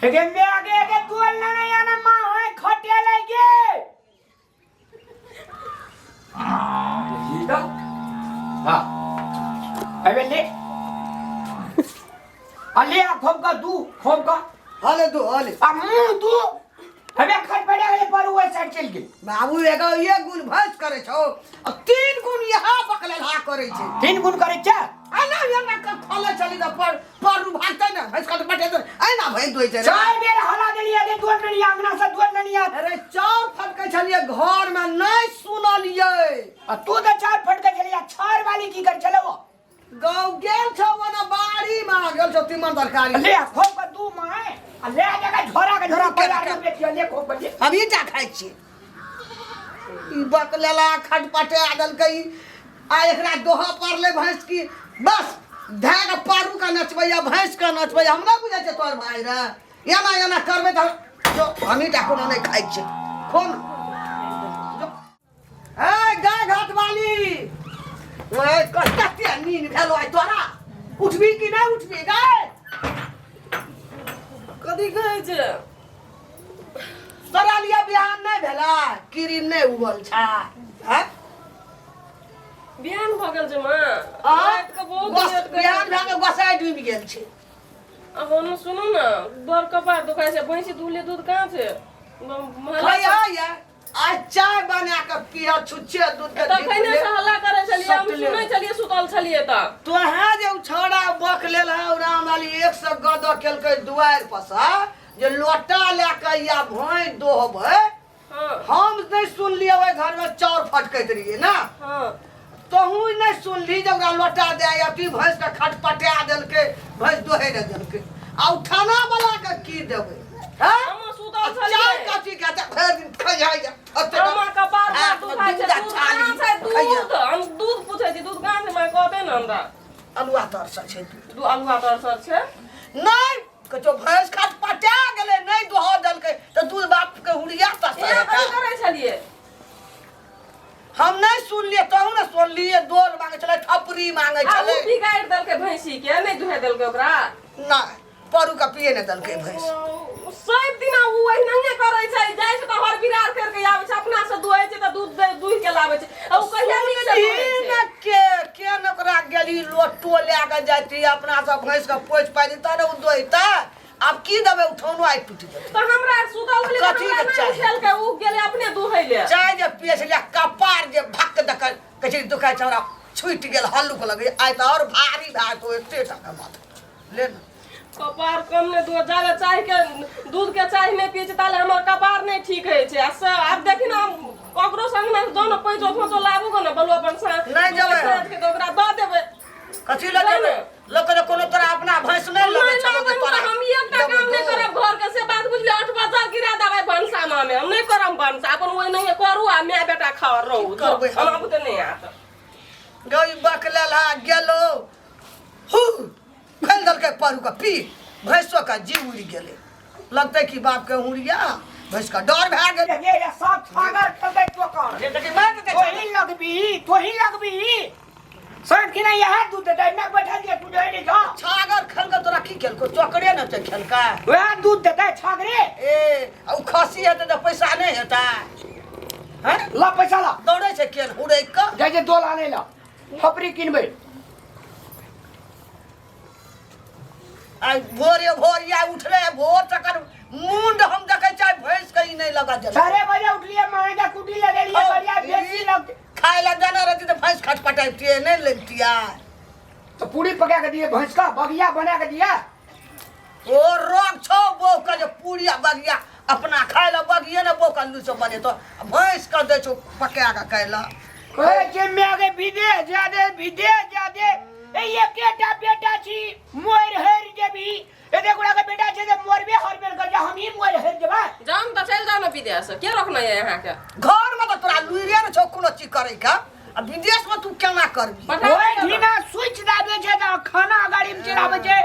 हेगे में आगे तोल नहीं आना मां है खटे लगे ये तो हां अबे ले अले खोम का दू खोम का हाले दो हाले दू हमें खट पड़े वाले पर वो साइड चल गेल बाबू एगो ये गुण भस करे छौ और 3 गुण यहाँ पकड़ल हा करे छे 3 गुण करे छ आना yana का खोले चली द पर भागते ना भस का बटे तो आना भई दोई छे चाय बेर हला देली आगे दोल नहीं आंगना से दोल नहीं आ अरे चार फटके छलिए घर में नहीं सुनलिए आ तू तो चार फटके चलिया छार वाली की कर चले वो गांव गेल छौ ना बाड़ी में गेल छौ तीमन तरकारी ले खोप का दू माए ले आ जगह झोरा के झोरा पलार में बेटिया ले खोप बजे हम ये जा खाई छी ई बकलेला खटपटे आदल कई आ एकरा दोहा परले भैंस की बस धाग पारू का नचबैया भैंस का नचबैया हमरा बुझा छे तोर भाई रे याना करबे त जो हमी टाको नहीं खाई छी कोन ए गाय घाट वाली ओए कष्टते नींद भेलो आई तोरा उठबी कि नहीं उठबी गाय कथी कहै छै तोरा लिया बिहान नहीं भेला किरिन नहीं उगल छा हैं बिहान भ गेल छै मां आ रात के बहुत लेट बिहान भागे गोसाई डूब गेल छै अब हम सुनो ना दर कपार दुखाय छै भैंसी दूले दूध कहां छै खैया या आ चाय बना के पिया छुच्छे दूध के त खैने से हल्ला करे छलिए हम सुनै छलिए सुतल छलिए त तो है जे छोड़ा बक लेल है राम वाली 100 गद केलकै दुआर पसा जे लोटा लेके या भोई दोहबै हां हम नहीं सुनलिए ओए घर में चार फटकैत रहिए ना हां तोहू नहीं सुनली जब लोटा दे या पी भैंस के खटपटा देलकै भैंस दोहे न देलकै आ उठाना वाला के की देबै हैं हम सुतल छलिए कथी के भर दिन खजाई जा हमर कपार पर दुखाय छै दूध कहां छै दूध हम दूध पूछै छी दूध कहां छै मैं कहते न हमरा अलुआ तरसा छै दू अलुआ तरसर छै नहीं कछो भैंस खटपटा गेलै नहीं दोह देलकै त दूध बाप के हुड़िया तसा ए कथी करै छलिए हम नहीं सुनलिए तहू न सुनलिए दोल मांगे छले थपरी मांगे आ छले उ बिगाड़ देलकै भैंसी के नहीं दुहे देलकै ओकरा नहीं परू का पिए न देलकै भैंस सब दिना उ एहनहे करै छै जाय छै त हर बिरार कर के आबै छै अपना से दुहै छै त दूध दुहि के लाबै छै आ उ कहिया नीक से दुहै छै के नकरा गेली लोटो ले के जाती अपना सब भैंस के पोछ पाइ दी तने उ दोइता अब की दबे उठौनो आई टूट गेल त हमरा सुतल छलै कथी के चाही? खेल के उ गेले अपने दुहै ले चाय जे पिए छलिए कपार जे भक दक कछी दुखाय छै हमरा छुट गेल हल्लुक लगे आइ त और भारी भात हो एते टका माथ ले न कपार कम ने दो ज्यादा चाय के दूध के चाय नहीं पिए छै ताले हमर कपार नहीं ठीक है छै अब देखि न ककरो संग में दोनो पैसो फोसो लाबू को न बलु अपन सा नहीं जबै के तो ओकरा द देबै कथी लगे लोक जे कोनो तरह अपना भैंस नहीं लगे चलो तोरा हम एकटा काम नहीं करब घर के से बात बुझले 8 बजे गिरा देबै भंसा में हम नहीं करब भंसा अपन ओइ नहीं करू आ मैं बेटा खा रहू हम अब त नहीं आत गई बकलेला गेलो हु खेल दलके परू का पी भैंसो का जीव उड़ गेले लगते कि बाप के उड़िया भैंस का डर भाग गेल ये सब छागर खबे तो कर ये देखि मार दे तो ही लगबी सर कि नहीं यहां दूध दे मैं बैठा दिया तू दे जा छागर खेल के तोरा की खेल को चोकरे न ते खेल का वे दूध दे छागरे ए उ खसी हेते त पैसा नहीं हेता हैं ला पैसा ला दौड़े छै केन उड़ै का जे दोल आने ला खपरी किनबे आ भोर या उठले भोर तक मुंड हम देखे चाहे भैंस कहीं नहीं लगा जल 4 बजे उठलिए महंगा कुटी लगे लिए बढ़िया बेसी लग खाए ला जाना रहती तो भैंस खटपटाती है नहीं लगती है तो पूरी पका के दिए भैंस का बगिया बना के दिया ओ रोग छो वो का जो पूरी बगिया अपना खाए ला बगिया ना वो कल्लू से बने तो भैंस का दे छो पका का कहला ओए जे में आगे विदे जादे ए ये केटा बेटा छी मोर हेर जेबी ए देखुड़ा के बेटा छे मोरबे हरबेल कर जा हम ही मोर हेर जेबा जान त चल जान विदेश के रखना है यहां के घर में तो तोरा लुइरे न छो कोनो चीज करे का अब विदेश में तू केना करबी ओए ढीना स्विच दाबे छे त खाना गाड़ी में चलावे छे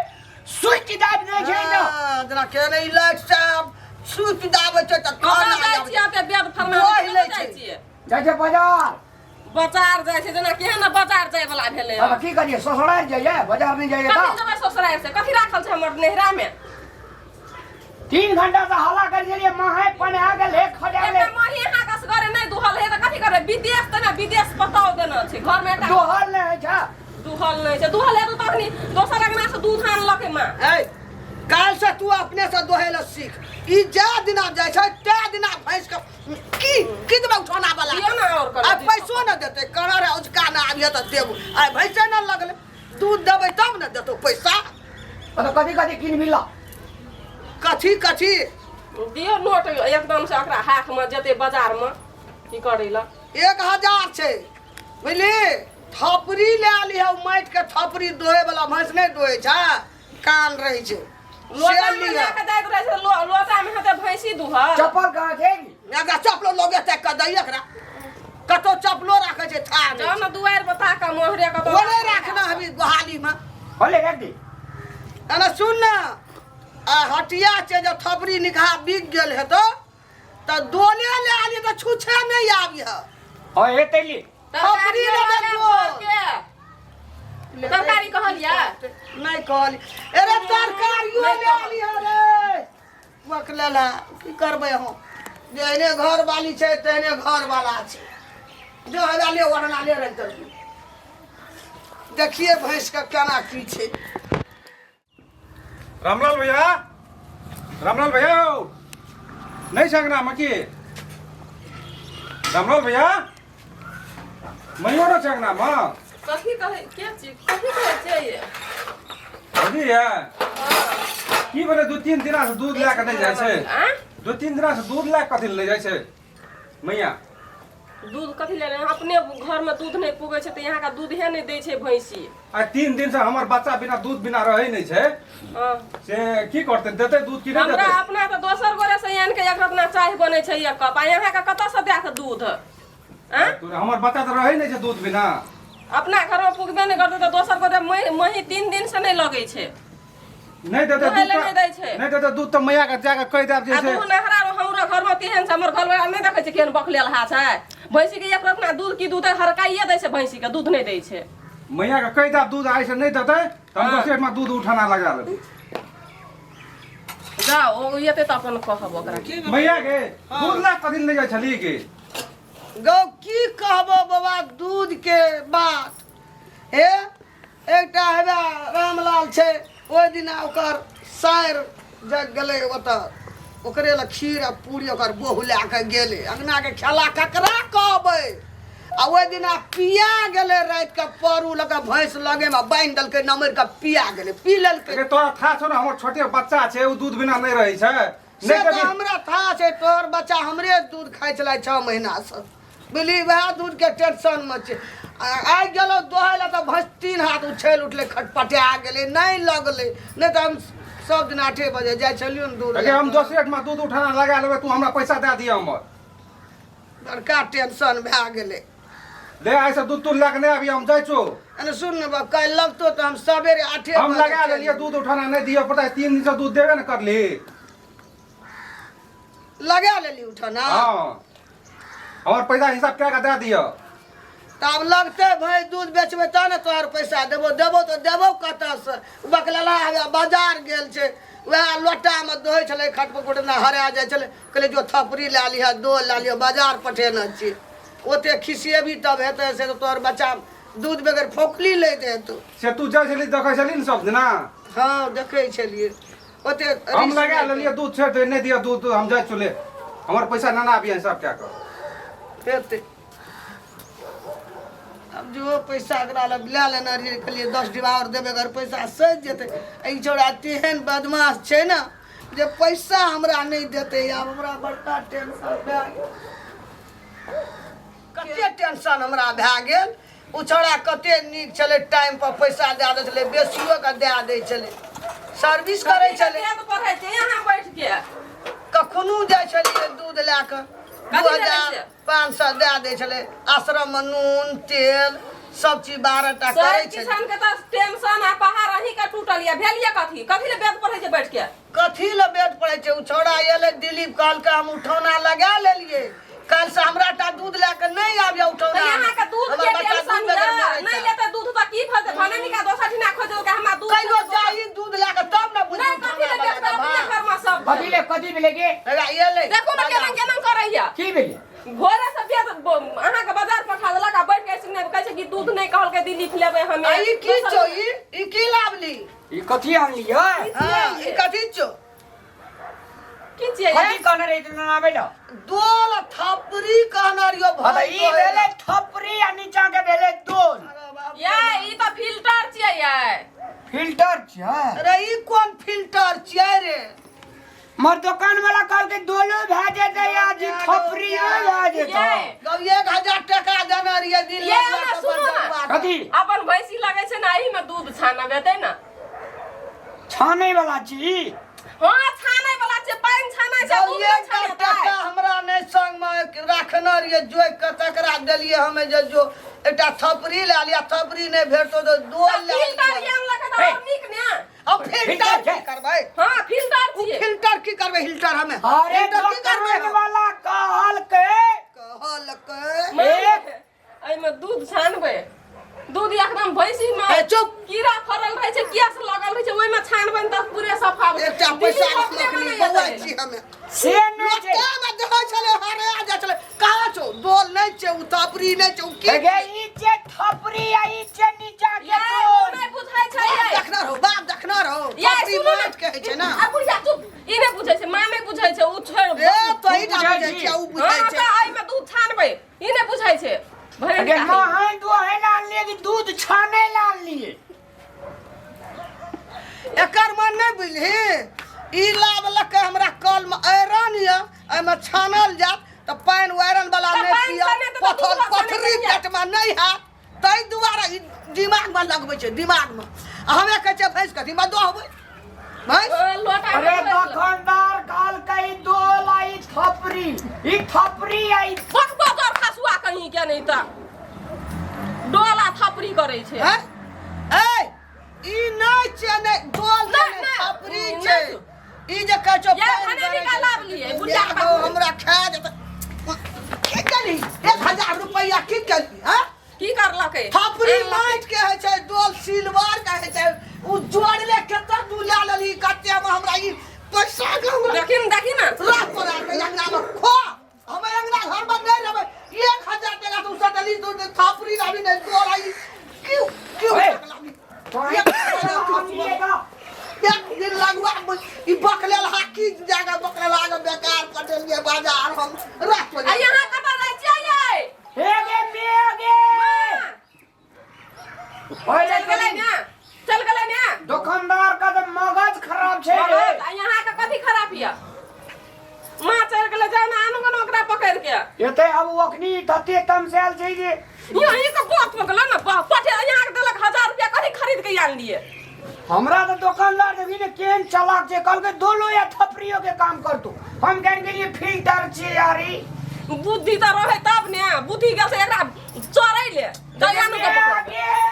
स्विच दाब दे छे न जना के नहीं लाइट साहब स्विच दाबे छे त खाना जाय छियै ते बेद फरमा जाय छियै जाय बाजार जाय छै जना केहन न बाजार जाय वाला भेले अब की करिए ससुराल जाइए बाजार नहीं जाइए कथि जबै ससुराल से कथि राखल छै हमर नेहरा में 3 घंटा से हल्ला कर दिए माहे पने आ गेल एक खजा ले एकटा माही यहाँ का सगरे नहीं दुहल है त कथि करे विदेश त ना विदेश बताओ देना छै घर में एकटा दोहल नहीं है दुहल नहीं छै दुहल है तो तखनी दोसर अंगना से दूध आन लके मां ए काल से तू अपने से दोहेला सीख ई जा दिना जाय छै ते दिना भैंस के की देबौ उठाना वाला दियो ना और कर आ पैसो न देते कणर उजका ना आबिए त देबो आ भैंसे न लगले दूध देबै तब न देतो पैसा तो कथी कथी किन मिला कथी कथी दियो नोट एकदम से ओकरा हाथ में जते बाजार में की करे ला 1000 छै बुझली थपरी ले लिह माटि के थपरी दोहे वाला भैंस नहीं दोहे छै कान रहे छै लोटा में जाके जाय रहे छै लोटा में हते भैंसी दुह चप्पल कहाँ छै अगर चपलो लोगे तक क दै एकरा कतो चपलो राखे छै था जाओ ना दुआर बता का मोहरे का तो ओने राखना हमी गोहाली में होले रख दी अना सुन ना आ हटिया छै जे थपरी निकाह बिक गेल हेतो त दोले ले आली त छुछे नहीं आबिय हो हे तेली थपरी ले दो तरकारी कहलिया नहीं कहली अरे तरकारियो ले आली रे बकलेला की करबै हम जेने घर वाली छै तेने घर वाला छै जो हवाले वरना ले रह तर देखिए भैंस का केना की छै रामलाल भैया नहीं सांगना मकी रामलाल भैया मयूर सांगना मां कथी कहे के चीज कथी कहे चाहिए अभी है की बोले 2-3 दिन से दूध ला के नहीं जाय छै 2-3 दिन से दूध ला के कथि ले जाय छै मैया दूध कथी ले अपने घर में दूध नहीं पुगे छै त यहाँ का दूध है नहीं दै छै भैंसी आ 3 दिन से हमर बच्चा बिना दूध बिना रहे नहीं छै से की करते देते दूध की नहीं हमरा देते अपना तो दोसर गोरे से आन के एक रत्ना चाय बने छै एक कप आ यहाँ का कत से दे के दूध हमर बच्चा तो रहे नहीं छै दूध बिना अपना घर में पुगबे नहीं करते तो दोसर गोरे मही 3 दिन से नहीं लगे छै नहीं देते दूध दूध नहीं दै छै नहीं देते दूध तो मैया के जाके कह देब आ जैसे दूध नहरा हमरा घर में तेहन से हमर घर में नहीं देखे छै केहन बकलेल हा छै भैंसी के एक रत्ना दूध की दूध हरकाइए दै छै भैंसी के दूध नहीं दै छै मैया के कह देब दूध आई से नहीं देते तो हम दोसर में दूध उठाना लगा लेब जाओ ओ येते त अपन कहब ओकरा मैया के दूध ला कदिन ले जाय छली के गौ की कहबो बाबा दूध के बात हे एकटा हेबा रामलाल छै ओइ दिन ओकर सायर जग गेलै ओतऽ ओकरे ल खीर आ पूरी ओकर बोह ला के गेलै अंगना के खेला ककरा कहबै आ ओइ दिन पिया गेलै रात के परू लगा भैंस लगे में बांध देलकै नमर के पिया गेलै पी लेलकै के तोरा था छौ ना हमर छोटे बच्चा छै उ दूध बिना नहीं रही छै से नहीं तो देबी हमरा था छै तोहर बच्चा हमरे दूध खाइ छलै 6 महीना से बुझली वएह दूध के टेंशन में छै आइ गेलो दोहे ला त भैंस 3 हाथ उछल उठले खटपटा गेलै नहीं लगलै नहीं त हम सब दिन 8 बजे जाय छलियो न दूध अगे हम दोसर में दूध उठाना लगा लेबे तू हमरा पैसा दे दिया हमर बड़का टेंशन भए गेलै ले आई से दूध तू ला के नहीं अभी हम जाय छो अने सुन न बा कल लगतो त हम सवेरे 8 बजे हम लगा लेलिए दूध उठाना नहीं दियो पता है 3 दिन से दूध देबे न करली लगा लेली उठाना हां हमर पैसा हिसाब क्या दे दियो तब लगते भाई दूध बेचबे त न तोहर पैसा देबो तो देबो कत से बकलला बाजार गेल छै वह लोटा में दोहे छले खटपट ना हरा जाय छले कहले जो थपरी ला लिया दो ला लिया बाजार पठेना छी ओते खिसिए भी तब हेते से तो तोहर बच्चा दूध बगैर फोकली लेते हेतौ से तू जाय छली देखै छली न सब दिना हां देखै छलिए ओते हम लगा लेलिए दूध छे तो नहीं दियो दूध हम जाय चले हमर पैसा ना ना अभी हिसाब क्या कर हेते अब जो पैसा एकरा ले लेना रही कहलिए 10 डिब्बा और देबे अगर पैसा सज जेते ई छोड़ा तेहन बदमाश छै ना जे पैसा हमरा नहीं देते आब हमरा बड़का टेंशन भए गेल कते टेंशन हमरा भए गेल उ छोड़ा कते नीक छले टाइम पर पैसा दे दे छले बेसियो के दे छले सर्विस करे छले पढ़ै छै यहाँ बैठ के कखनो जाय छलिए दूध ला के 2500 दे छले आश्रम में नून तेल सब चीज 12 टा करे छले किसान के त टेंशन आ पहाड़ रही का टूटल या भेलिए कथी ले बेद पढ़ै छै बैठ के कथी ले बेद पड़े छै उ छोड़ा एले दिलीप कहल के हम उठौना लगा लेलिए कल से हमरा टा दूध लेके नहीं आबिया उठौना यहाँ का दूध के टेंशन नहीं लेते दूध त की फलते भने निका दोसर ठिना खोजो के हमरा दूध कहियो जाई दूध लेके तब ना बुझी नहीं कथी ले बेद अपने घर में सब कथी भेलै गे ये ले देखो ना केना केना करैया की भेलै भोरे से अहाँ के बाजार पठा देलक आ बैठ के सिने कहै छै कि दूध नहीं कहल के दी लिख लेबै हमे ई की छौ ई की लावली ई कथी आनलियै हां ई कथी छौ की छियै कथी कहने रही तू ना बेटा दोल थपरी कहना रियो भाई ई भेलै थपरी आ नीचा के भेलै दोल ये ई तो फिल्टर छियै ये फिल्टर छै अरे ई कोन फिल्टर छियै रे मोर दुकान वाला कहल के दोलो भए जेतै या जी थपरी भए जेतै ये गब 1000 टका देना रियो दिन ये हमरा सुनो ना कथी अपन भैंसी लगे छै ना एही में दूध छाना बेतै ना छानै वाला छी हां छानै वाला छै पाइन छानै छै दूध नहीं छानै टका हमरा नै संग में राखना रियो जोइ के तकरा देलिए हमें जो एटा थपरी ला लिया थपरी नै भेटतो तो दोल ला फिल्टर ये लगे तो और निक ने अब फिल्टर की करबै हां फिल्टर छियै फिल्टर की करबै हिल्टर हमें अरे फिल्टर की करबै दुकान वाला कहल के एक एहि में दूध छानबै दूध एकदम भैंसी में ए चुप कीड़ा फरल रहे छै किया से लगल रहे छै ओइ में छानबै त पूरे सफा एकटा पैसा रखली बौआ छी हमें से नै छै लोटा में देखै छले हरे आ जा छले कहां छौ दोल नै छै उतापरी नै छै की गे ई छै थपरी आ ई छै नीचा के ये दोल नहीं बुझाय छै ये देखना रहो बाप देखना रहो ये थपरी सुनो माट कहै छै ना आ बुढ़िया चुप ई नहीं बुझै छै मां नहीं बुझै छै उ छोड़ ए तो ही ना बुझै छै उ बुझै हां छै त एहि में दूध छानबै ई नहीं बुझै छै भरे गे नहाय दुहाय ला लिए कि दूध छानै ला लिए एकर मन नै बुझली ई लावलक हमरा कल में आयरन या एइ में छानल जात त पाइन आयरन वाला त नै पानि पिया छाने त पथल दूध वाला पथरी नहि पेट में नै हाथ तै दुआरे ई दिमाग में लगबै छै दिमाग में आ हमे कहै छै भैंस कथी में दोहबै भैंस लोटा अरे दुकानदार कहल के ई दोल आ ई थपरी आ ई फटको कर खसुआ कहीं के नहीं त डोला थपरी करे छै हैं ए ई नै छै नै दोल नै थपरी छै ई जे कहै छै ये खाने निकाल लाभ लिए बुढ़िया के पास हमरा खा देत की करी 1000 रुपया की करी हैं की करलकै थपरी माइट के है छै दोल सिल्वर के है छै उ जोड़ले केतना दू ला लेली कते में हमरा ई पैसा के हमरा देखी ना रात पर आके अंगना में खो हमें अंगना घर में नहीं रहबे 1000 टका तो सटली दू थपरी लाबी नहीं दोल आई क्यों क्यों एक दिन लगवा ई बकलेल हाकी जागा बकलेल आगे बेकार पटेलिए बाजार हम रात पर आ यहां कत रह छियै हे गे गे ओए चल गेलै ने दुकानदार का तो मगज खराब छै रे आ यहां के कथी खराब या मां चल गेलै जाना आनु ओकरा पकड़ के एते अब ओखनी तते तमसेल छै जे यही के बात पकड़ ना पठे यहां के देलक 1000 रुपया कथी खरीद के आन लिए हमरा तो दुकानदार देखी ने केन चालाक छै कहल के दोलो या थपरियो के काम करतू हम कहन के लिए फिल्टर छै यारी बुद्धि त रहे तब ने बुद्धि के से एकरा चोरै ले दयानु के पकड़